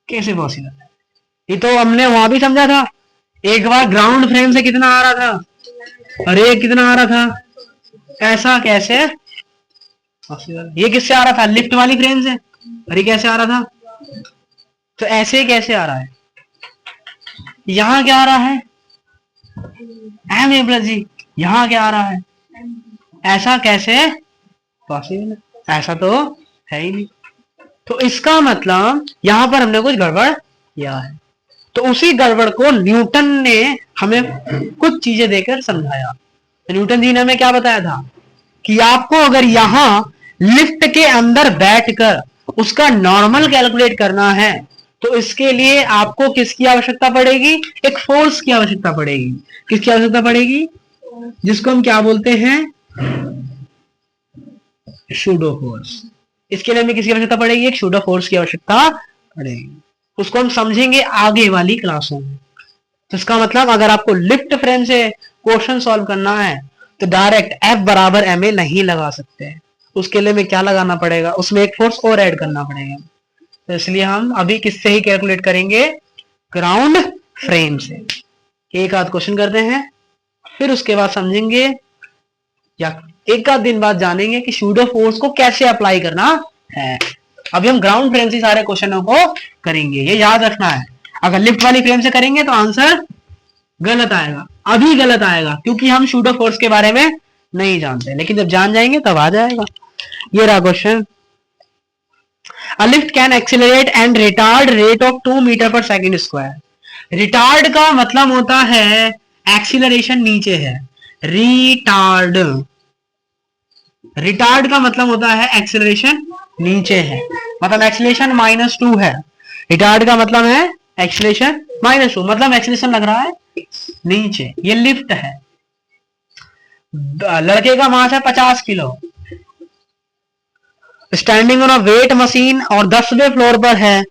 कैसे पॉसिबल है। ये तो हमने वहां भी समझा था, एक बार ग्राउंड फ्रेम से कितना आ रहा था और ये कितना आ रहा था, ऐसा कैसे पॉसिबल। ये किससे आ रहा था, लिफ्ट वाली फ्रेम से, और ये कैसे आ रहा था, तो ऐसे कैसे आ रहा है। यहां क्या आ रहा है, एम ए प्लस जी, यहां क्या आ रहा है, ऐसा कैसे पॉसिबल है, ऐसा तो है ही नहीं। तो इसका मतलब यहां पर हमने कुछ गड़बड़ किया है। तो उसी गड़बड़ को न्यूटन ने हमें कुछ चीजें देकर समझाया। तो न्यूटन जी ने हमें क्या बताया था कि आपको अगर यहां लिफ्ट के अंदर बैठकर उसका नॉर्मल कैलकुलेट करना है तो इसके लिए आपको किसकी आवश्यकता पड़ेगी, एक फोर्स की आवश्यकता पड़ेगी। किसकी आवश्यकता पड़ेगी, जिसको हम क्या बोलते हैं, शूडो फोर्स। इसके लिए हमें किसकी आवश्यकता पड़ेगी, एक शूडो फोर्स की आवश्यकता पड़ेगी। उसको हम समझेंगे आगे वाली क्लासों में। तो इसका मतलब अगर आपको लिफ्ट फ्रेम से क्वेश्चन सॉल्व करना है तो डायरेक्ट F बराबर ma नहीं लगा सकते, उसके लिए हमें क्या लगाना पड़ेगा, उसमें एक फोर्स और ऐड करना पड़ेगा। तो इसलिए हम अभी किससे ही कैलकुलेट करेंगे, ग्राउंड फ्रेम से। एक आध क्वेश्चन करते हैं, फिर उसके बाद समझेंगे या एक आध दिन बाद जानेंगे कि शूडो फोर्स को कैसे अप्लाई करना है। अभी हम ग्राउंड फ्रेम से सारे क्वेश्चनों को करेंगे, ये याद रखना है। अगर लिफ्ट वाली फ्रेम से करेंगे तो आंसर गलत आएगा, अभी गलत आएगा, क्योंकि हम शूडो फोर्स के बारे में नहीं जानते, लेकिन जब जान जाएंगे तब आ जाएगा। ये रहा question, a lift can accelerate and retard rate of 2 metre per second square. Retard का मतलब होता है एक्सीलरेशन नीचे है, रिटार्ड, रिटार्ड का मतलब होता है एक्सीलरेशन नीचे है, मतलब एक्सीलरेशन -2 है। रिटार्ड का मतलब है एक्सीलरेशन -2, मतलब एक्सीलरेशन लग रहा है नीचे। ये लिफ्ट है, लड़के का मास है 50 kilo, standing on a weight machine और 10वें फ्लोर पर है।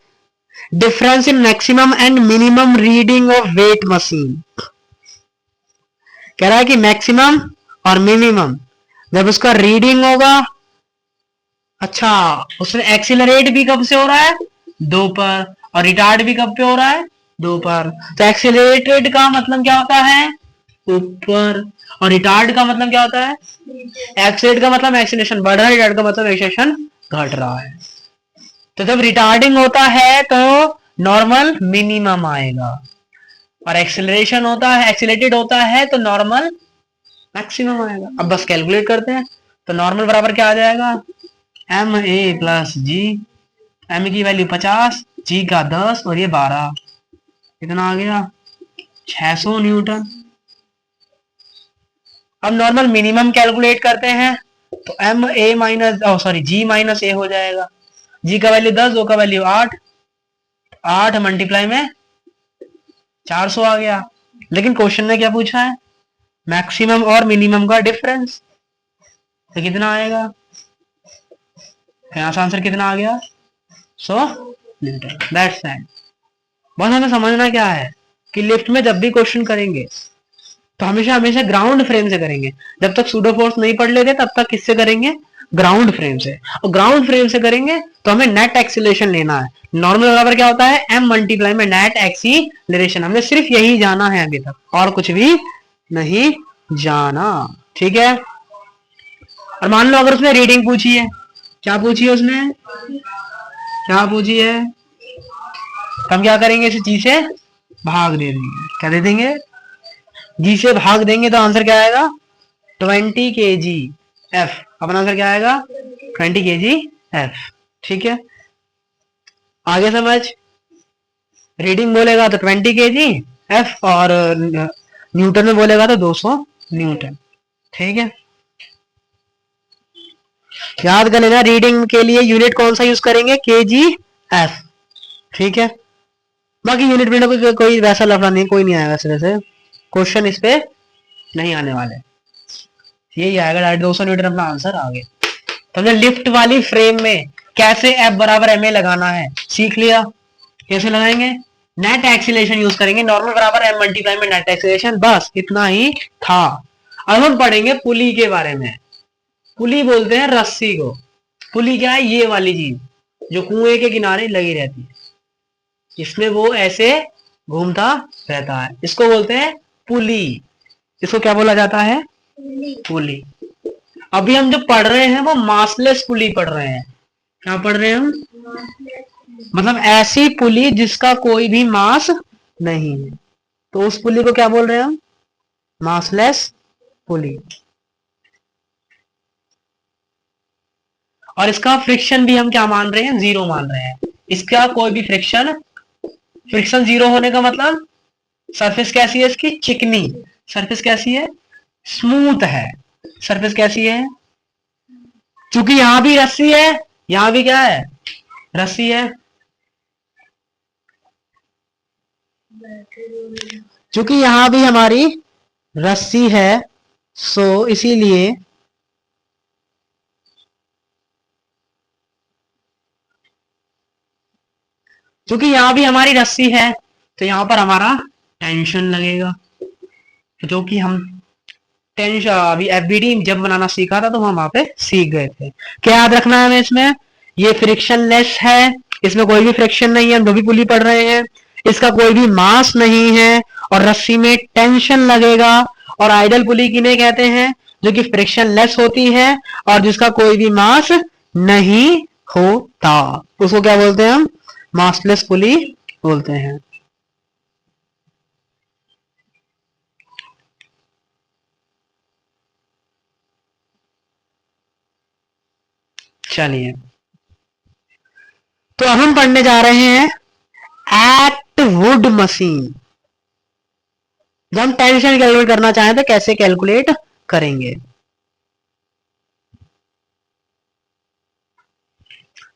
Difference in maximum and minimum reading of weight machine. कह रहा है कि मैक्सिमम और मिनिमम जब उसका रीडिंग होगा, अच्छा उसमें एक्सीलरेट भी कब से हो रहा है, 2 पर, और रिटार्ड भी कब पे हो रहा है, 2 पर। तो एक्सीलरेटेड का मतलब क्या होता है, ऊपर, और रिटार्ड का मतलब क्या होता है, एक्सीलरेट का मतलब एक्सीलरेशन बढ़ रहा है, रिटार्ड का मतलब एक्सीलरेशन घट रहा है। तो जब रिटार्डिंग होता है तो नॉर्मल मिनिमम आएगा, और एक्सीलरेशन होता है, एक्सीलरेटेड होता है तो नॉर्मल मैक्सिमम आएगा। अब बस कैलकुलेट करते हैं, तो नॉर्मल बराबर क्या आ जाएगा, ma प्लस जी, m की वैल्यू 50, g का 10 और ये 12, कितना आ गया 600 न्यूटन। अब नॉर्मल मिनिमम कैलकुलेट करते हैं तो ma माइनस g माइनस ए हो जाएगा। g का वैल्यू 10, o का वैल्यू 8, 8 मल्टीप्लाई में 400 आ गया। लेकिन क्वेश्चन में क्या पूछा है, मैक्सिमम और मिनिमम का डिफरेंस, तो कितना आएगा, यहाँ से आंसर कितना आ गया 100 न्यूटन। That's it. बस हमें समझना क्या है कि लिफ्ट में जब भी क्वेश्चन करेंगे तो हमेशा हमेशा ग्राउंड फ्रेम से करेंगे। जब तक सूडो फोर्स नहीं पढ़ लेते तब तक किससे करेंगे, ग्राउंड फ्रेम से। और ग्राउंड फ्रेम से करेंगे तो हमें नेट एक्सीलरेशन लेना है। नॉर्मल बराबर क्या होता है, m मल्टीप्लाई में नेट एक्सीलरेशन। हमने सिर्फ यही जाना है अभी तक, और कुछ भी नहीं जाना, ठीक है। और मान लो अगर उसने रीडिंग पूछी है, क्या पूछी है उसने, क्या पूछी है, हम क्या करेंगे, इसे जी से भाग दे देंगे। क्या दे देंगे, जी से भाग देंगे, तो आंसर क्या आएगा 20 kg F। अपना आंसर क्या आएगा 20 kg F, ठीक है। आगे समझ, रीडिंग बोलेगा तो 20 kg F और न्यूटन में बोलेगा तो 200 न्यूटन, ठीक है। याद कर लेना, रीडिंग के लिए यूनिट कौन सा यूज करेंगे, kg F, ठीक है। बाकी यूनिट में कोई वैसा लफड़ा नहीं, कोई नहीं आया वैसे, क्वेश्चन इस पे नहीं आने वाले, यही आएगा डायरेक्ट 200 न्यूटन अपना आंसर आ गया। तो हमने लिफ्ट वाली फ्रेम में कैसे F बराबर ma लगाना है सीख लिया। कैसे लगाएंगे, नेट एक्सीलरेशन यूज करेंगे, नॉर्मल बराबर m मल्टीप्लाई में नेट एक्सीलरेशन, बस इतना ही था। अब हम पढ़ेंगे पुली के बारे में। पुली बोलते हैं रस्सी को। पुली क्या है, ये वाली चीज जो कुएं के किनारे लगी रहती है, इसमें वो ऐसे घूमता रहता है, इसको बोलते हैं पुली। इसको क्या बोला जाता है, पुली। अभी हम जो पढ़ रहे हैं वो मासलेस पुली पढ़ रहे हैं। क्या पढ़ रहे हैं हम, मतलब ऐसी पुली जिसका कोई भी मास नहीं है, तो उस पुली को क्या बोल रहे हैं हम, मासलेस पुली। और इसका फ्रिक्शन भी हम क्या मान रहे हैं, जीरो मान रहे हैं। इसका कोई भी फ्रिक्शन जीरो होने का मतलब सरफेस कैसी है इसकी, चिकनी। सरफेस कैसी है, स्मूथ है। सरफेस कैसी है, क्योंकि यहां भी रस्सी है, यहां भी क्या है, रस्सी है। क्योंकि यहां भी हमारी रस्सी है, सो इसीलिए क्योंकि यहां भी हमारी रस्सी है तो यहां पर हमारा टेंशन लगेगा, जो कि हम टेंशन अभी एफबीडी जब बनाना सीखा था तो हम वहां पे सीख गए थे। क्या याद रखना है हमें इसमें, ये फ्रिक्शनलेस है, इसमें कोई भी फ्रिक्शन नहीं है, हम जो भी पुली पढ़ रहे हैं, इसका कोई भी मास नहीं है और रस्सी में टेंशन लगेगा। और आइडल पुली किन्हें कहते हैं, जो कि फ्रिक्शनलेस होती है और जिसका कोई भी मास नहीं होता, उसको क्या बोलते हैं हम, मासलेस पुली बोलते हैं। चलिए, तो अब हम पढ़ने जा रहे हैं एट वुड मशीन। जब हम टेंशन कैलकुलेट करना चाहें तो कैसे कैलकुलेट करेंगे,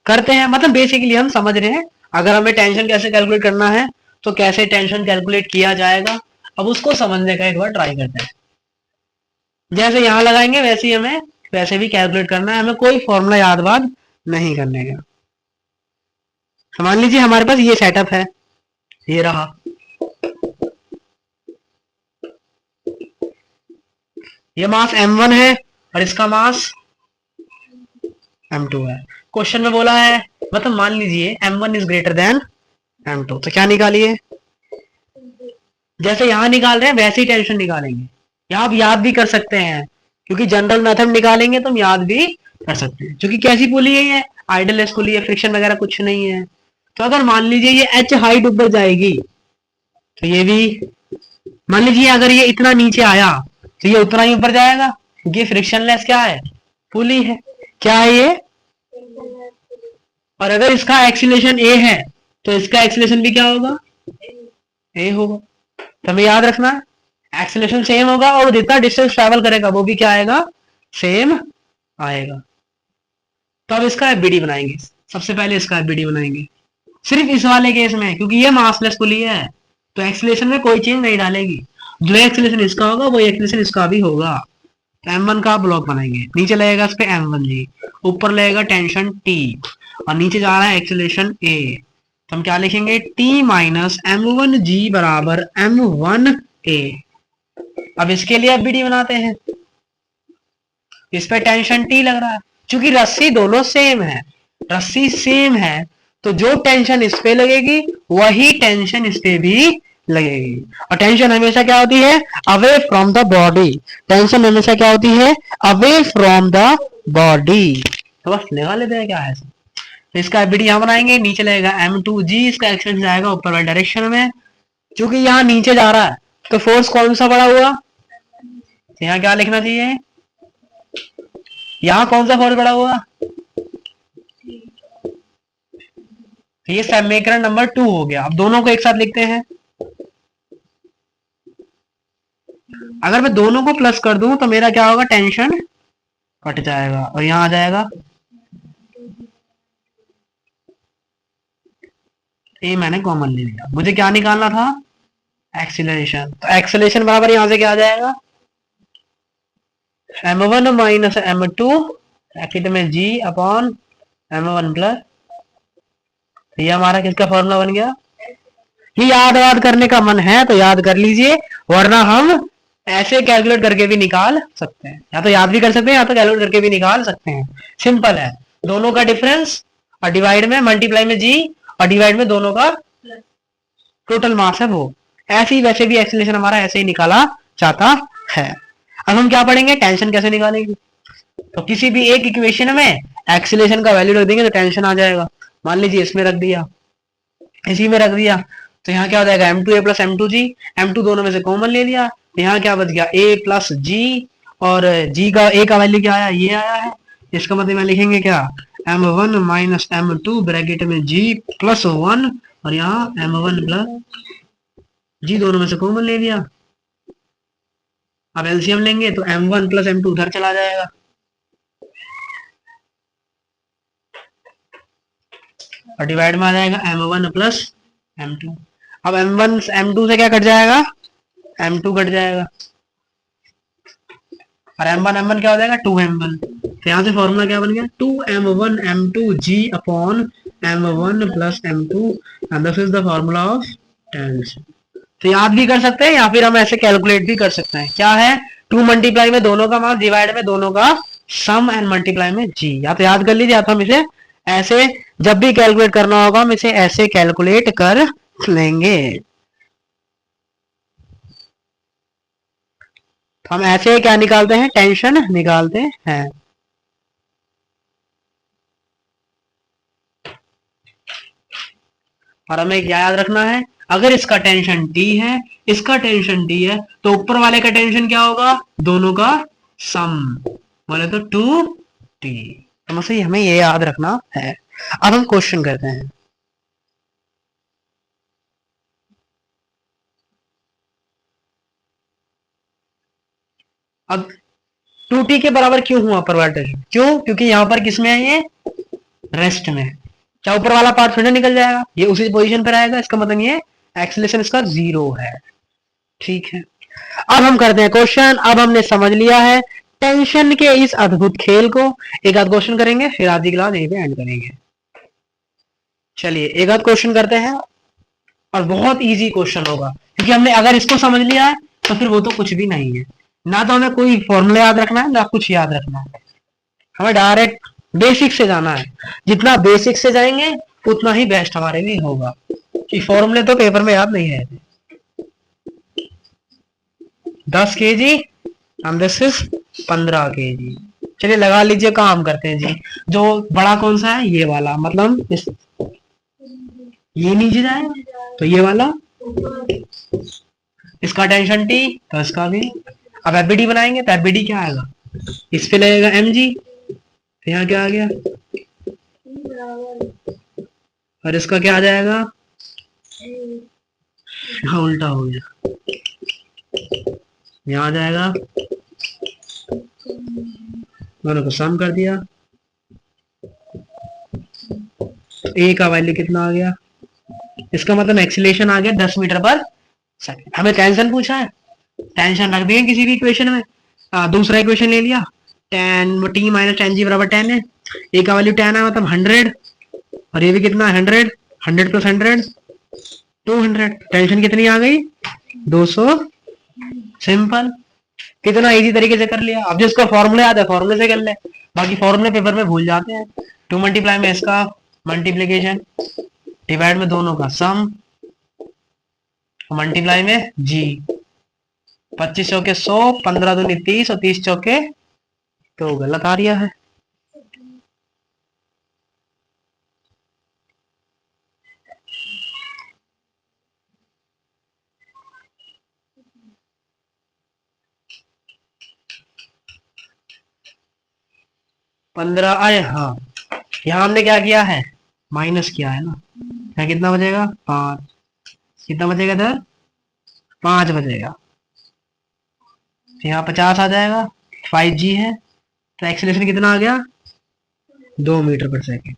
करते हैं, मतलब बेसिकली हम समझ रहे हैं अगर हमें टेंशन कैसे कैलकुलेट करना है तो कैसे टेंशन कैलकुलेट किया जाएगा। अब उसको समझने का एक बार ट्राई करते हैं। जैसे यहां लगाएंगे वैसे ही हमें वैसे भी कैलकुलेट करना है, हमें कोई फॉर्मूला याद वाद नहीं करने का। मान लीजिए हमारे पास ये सेटअप है, ये रहा, ये मास m1 है और इसका मास m2 है। क्वेश्चन में बोला है, मतलब मान लीजिए m1 is greater then m2, तो क्या निकालिए, जैसे यहां निकाल रहे हैं वैसे ही टेंशन निकालेंगे। यहां आप याद भी कर सकते हैं, क्योंकि जनरल मेथड निकालेंगे तो हम याद भी कर सकते हैं, क्योंकि कैसी पुली है, ये आइडललेस पुली है, फ्रिक्शन वगैरह कुछ नहीं है। तो अगर मान लीजिए ये h हाइट ऊपर जाएगी तो ये भी, मान लीजिए अगर ये इतना नीचे आया तो ये उतना ही ऊपर जाएगा, क्योंकि फ्रिक्शनलेस क्या है, पुली है। क्या है ये, और अगर इसका एक्सीलरेशन a है तो इसका एक्सीलरेशन भी क्या होगा, a होगा। तो हमें याद रखना है एक्सीलरेशन सेम होगा और जितना डिस्टेंस ट्रैवल करेगा वो भी क्या आएगा, सेम आएगा। तो अब इसका एफबीडी बनाएंगे, सबसे पहले इसका एफबीडी बनाएंगे सिर्फ इस वाले केस में, क्योंकि ये मासलेस पुली है तो एक्सीलरेशन में कोई चेंज नहीं डालेगी, जो एक्सीलरेशन इसका होगा वो एक्सीलरेशन इसका भी होगा। तो m1 का ब्लॉक बनाएंगे, नीचे लगेगा इस पे m1 जी, ऊपर लगेगा टेंशन t और नीचे जा रहा है एक्सीलरेशन a। तो हम क्या लिखेंगे, t माइनस m1g बराबर m1a। अब इसके लिए एफबीडी बनाते हैं, इस पे टेंशन t लग रहा है, क्योंकि रस्सी दोनों सेम है, रस्सी सेम है तो जो टेंशन इस पे लगेगी वही टेंशन इस पे भी लगेगी। और टेंशन हमेशा क्या होती है, away from the body. Tension हमेशा क्या होती है, अवे फ्रॉम द बॉडी। तो बस लगा लेते हैं क्या है। तो इसका एफबीडी यहां बनाएंगे, नीचे लगेगा m2g, इसका एक्शन जाएगा ऊपर वाली डायरेक्शन में, क्योंकि यहाँ नीचे जा रहा है तो फोर्स कौन सा बड़ा हुआ, तो यहाँ क्या लिखना चाहिए, यहाँ कौन सा फोर्स बड़ा हुआ, तो ये समीकरण नंबर 2 हो गया। अब दोनों को एक साथ लिखते हैं, अगर मैं दोनों को प्लस कर दूं तो मेरा क्या होगा, टेंशन कट जाएगा और यहां आ जाएगा ए, मैंने कॉमन ले लिया। मुझे क्या निकालना था, एक्सीलरेशन। तो एक्सीलरेशन बराबर यहां से क्या आ जाएगा, m1 माइनस m2 ब्रैकेट में g अपॉन m1 प्लस, ये हमारा किसका फॉर्मूला बन गया। ये याद करने का मन है तो याद कर लीजिए, वरना हम ऐसे कैलकुलेट करके भी निकाल सकते हैं, या तो याद भी कर सकते हैं या तो कैलकुलेट करके भी निकाल सकते हैं। सिंपल है, दोनों का डिफरेंस और डिवाइड में मल्टीप्लाई में जी और डिवाइड में दोनों का टोटल मास है वो। ऐसे ही वैसे भी एक्सीलरेशन हमारा ऐसे ही निकाला जाता है। अब हम क्या पढ़ेंगे, टेंशन कैसे निकालेंगे। तो किसी भी एक इक्वेशन में एक्सीलरेशन का वैल्यू रख देंगे तो टेंशन आ जाएगा। मान लीजिए इसमें रख दिया, इसी में रख दिया, तो यहाँ क्या हो जाएगा m2a प्लस m2g, m2 दोनों में से कॉमन ले लिया, तो यहाँ क्या बच गया a प्लस g, और g का a का वैल्यू क्या आया, ये आया है। इसका मतलब में लिखेंगे क्या, m1 माइनस m2 ब्रैकेट में g प्लस 1, और यहाँ m1 प्लस g दोनों में से कॉमन ले लिया। अब एलसीएम लेंगे तो m1 प्लस m2 उधर चला जाएगा, और डिवाइड में आ जाएगा m1 प्लस m2। अब m1 m2 से क्या कट जाएगा, m2 कट जाएगा, और m1 क्या हो जाएगा 2m1। तो यहाँ से फॉर्मूला क्या बन गया, 2m1 m2g upon m1 plus m2, and this is the formula of tension. तो याद भी कर सकते हैं या फिर हम ऐसे कैलकुलेट भी कर सकते हैं। क्या है, 2 मल्टीप्लाई में दोनों का मास डिवाइड में दोनों का सम एंड मल्टीप्लाई में जी। या तो याद कर लीजिए या तो हम इसे ऐसे, जब भी कैलकुलेट करना होगा हम इसे ऐसे कैलकुलेट कर लेंगे। तो हम ऐसे क्या निकालते हैं, टेंशन निकालते हैं। और हमें क्या याद रखना है, अगर इसका टेंशन T है, इसका टेंशन T है, तो ऊपर वाले का टेंशन क्या होगा, दोनों का सम, बोले तो 2T। तो हमें ये याद रखना है। अब हम क्वेश्चन करते हैं। अब 2T के बराबर क्यों हुआ अपर वाला टेंशन, क्यों, क्योंकि यहां पर किसमें है, ये रेस्ट में है। क्या ऊपर वाला पार्ट फिर निकल जाएगा, ये उसी पोजीशन पर आएगा, इसका मतलब ये एक्सीलरेशन इसका 0 है। ठीक है, अब हम करते हैं क्वेश्चन। अब हमने समझ लिया है टेंशन के इस अद्भुत खेल को। एक आध क्वेश्चन करेंगे फिर आधी क्लास यहीं पे एंड करेंगे। चलिए एक आध क्वेश्चन करते हैं, और बहुत इजी क्वेश्चन होगा, क्योंकि हमने अगर इसको समझ लिया है तो फिर वो तो कुछ भी नहीं है। ना तो हमें कोई फॉर्मूला याद रखना है ना कुछ याद रखना है, हमें डायरेक्ट बेसिक से जाना है। जितना बेसिक से जाएंगे उतना ही बेस्ट हमारे लिए होगा, कि फॉर्मूले तो पेपर में याद नहीं है। 10 kg and this is 15 kg। चलिए लगा लीजिए, काम करते हैं जी। जो बड़ा कौन सा है, ये वाला, मतलब इस, ये नीचे जाए तो ये वाला, इसका टेंशन T तो इसका भी। अब एफबीडी बनाएंगे तो एफबीडी क्या आएगा, इस पे लगेगा mg, तो यहाँ क्या आ गया, और इसका क्या आ जाएगा, यहाँ उल्टा हो गया, यहाँ आ जाएगा, दोनों को सम कर दिया, ए का वैल्यू कितना आ गया, इसका मतलब एक्सीलरेशन आ गया 10 मीटर पर सेकंड। हमें टेंशन पूछा है, टेंशन रख दिए किसी भी इक्वेशन में। दूसरा इक्वेशन ले लिया, ten T minus ten G बराबर 10 है, ए का वैल्यू 10 है मतलब 100, और ये भी कितना 100, 100 प्लस 100 200। टेंशन कितनी आ गई, 200। सिंपल, कितना इजी तरीके से कर लिया। अब जिसका फॉर्मूला याद है फॉर्मूले से कर ले, बाकी फॉर्मूले पेपर में भूल जाते हैं। 2 मल्टीप्लाई में इसका मल्टीप्लीकेशन, डिवाइड में दोनों का सम, मल्टीप्लाई में जी। 25 चौके 100, 15 दूनी 30 और 30 चौके तो गलत आ रहा है। पंद्रह आए, हाँ यहाँ हमने क्या किया है, माइनस किया है ना, यहाँ कितना बचेगा 5, कितना बचेगा इधर 5 बचेगा, यहाँ 50 आ जाएगा, 5g है, तो एक्सीलरेशन कितना आ गया 2 मीटर पर सेकेंड।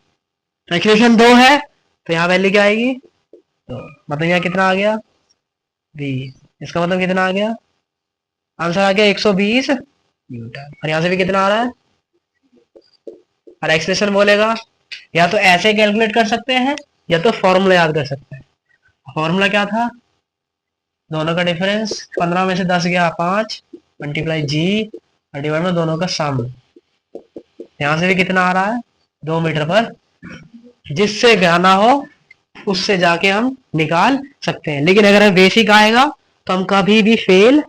तो एक्सीलरेशन 2 है तो यहाँ वैल्यू क्या आएगी, तो मतलब यहाँ कितना आ गया 20। इसका मतलब कितना आ गया, आंसर आ गया 120 न्यूटन। और यहाँ से भी कितना आ रहा है, और एक्सप्रेशन बोलेगा या तो ऐसे कैलकुलेट कर सकते हैं या तो फॉर्मूला याद कर सकते हैं। फॉर्मूला क्या था, दोनों का डिफरेंस 15 में से 10 गया 5 मल्टीप्लाई जी और डिवाइड में दोनों का सम। यहाँ से भी कितना आ रहा है 2 मीटर पर, जिससे जाना हो उससे जाके हम निकाल सकते हैं। लेकिन अगर बेसिक आएगा तो हम कभी भी फेल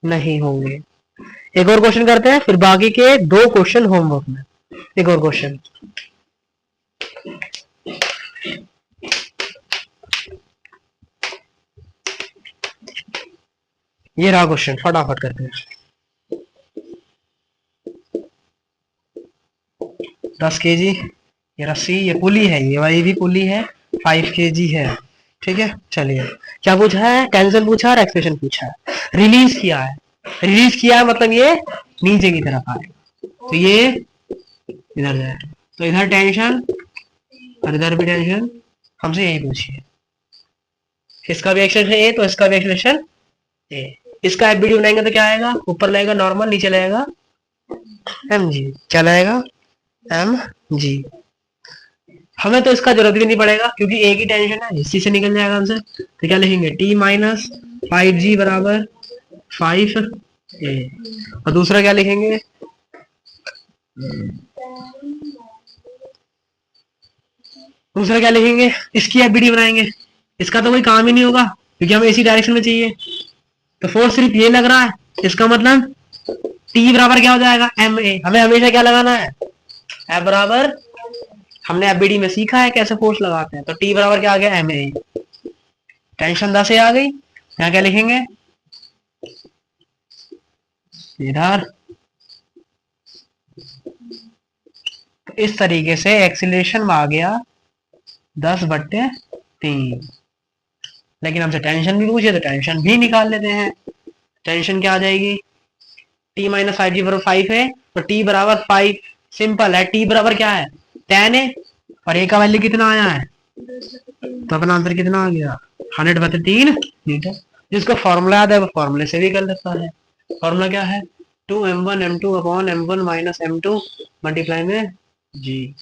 नहीं होंगे। एक और क्वेश्चन करते हैं, फिर बाकी के 2 क्वेश्चन होमवर्क में। एक और क्वेश्चन, ये रहा क्वेश्चन, फटाफट करते हैं। 10 केजी, ये रस्सी, ये पुली है, ये वाली भी पुली है, 5 केजी है। ठीक है, चलिए क्या पूछा है, टेंशन पूछा है, एक्सप्रेशन पूछा है, रिलीज किया है। रिलीज किया है मतलब ये नीचे की तरफ आएगा, तो ये इधर जाए, तो इधर टेंशन और इधर भी टेंशन। हमसे यही पूछिए, इसका भी एक्सप्रेशन ए तो इसका भी एक्सप्रेशन ए। इसका एफबीडी बनाएंगे तो क्या आएगा, ऊपर लगेगा नॉर्मल, नीचे लगेगा एम जी, क्या लगेगा एम जी। हमें तो इसका जरूरत भी नहीं पड़ेगा क्योंकि एक ही टेंशन है, इसी से निकल जाएगा आंसर। तो क्या लिखेंगे, टी माइनस 5g बराबर 5 ए। और दूसरा क्या लिखेंगे, दूसरा क्या लिखेंगे, इसकी एफबीडी बनाएंगे। इसका तो कोई काम ही नहीं होगा क्योंकि हमें इसी डायरेक्शन में चाहिए, तो फोर्स सिर्फ ये लग रहा है। इसका मतलब टी बराबर क्या हो जाएगा एम ए। हमें हमेशा क्या लगाना है, एफ बराबर, हमने एफबीडी में सीखा है कैसे फोर्स लगाते हैं, तो टी बराबर क्या आ गया एम ए। टेंशन 10 आ गई, यहाँ क्या लिखेंगे, इधर इस तरीके से एक्सीलरेशन आ गया 10/3। लेकिन हमसे टेंशन भी पूछे तो टेंशन भी निकाल लेते हैं। टेंशन क्या आ जाएगी, टी माइनस 5g बराबर 5 है, तो टी बराबर 5 सिंपल है, टी बराबर क्या है 10 है, और ए का वैल्यू कितना आया है, तो अपना आंसर कितना आ गया 100/3 मीटर। जिसको फॉर्मूला याद है वो फॉर्मूले से भी कर सकता है। फॉर्मूला क्या है, 2m1 m2 upon m1 minus m2 multiply में जी।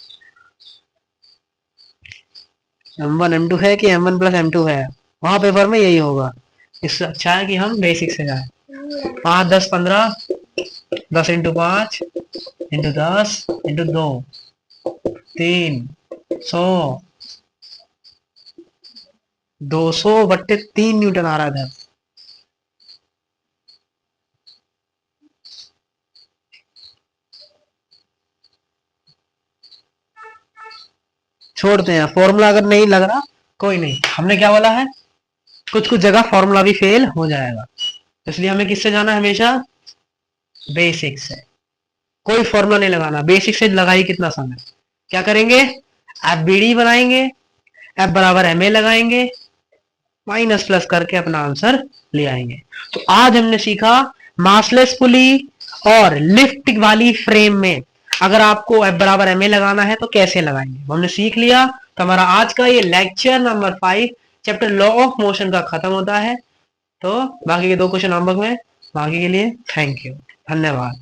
m1 m2 है कि m1 प्लस m2 है, वहां पेपर में यही होगा। इससे अच्छा है कि हम बेसिक से जाए। 5 10 15, 10 इंटू 5 इंटू 10 इंटू 2 300, 200/3 न्यूटन आ रहा था। छोड़ते हैं, फॉर्मूला अगर नहीं लग रहा कोई नहीं, हमने क्या बोला है कुछ कुछ जगह फॉर्मूला भी फेल हो जाएगा, इसलिए हमें किससे जाना है हमेशा, बेसिक से। कोई फॉर्मूला नहीं लगाना, बेसिक से लगाई कितना समय। क्या करेंगे, एफबीडी बनाएंगे, एफ बराबर एम ए लगाएंगे, माइनस प्लस करके अपना आंसर ले आएंगे। तो आज हमने सीखा मासलेस पुली और लिफ्ट वाली फ्रेम में अगर आपको एफ बराबर एम ए लगाना है तो कैसे लगाएंगे, हमने सीख लिया। तो हमारा आज का ये lecture number 5 chapter law of motion का खत्म होता है। तो बाकी के 2 क्वेश्चन होमवर्क में, बाकी के लिए थैंक यू, धन्यवाद।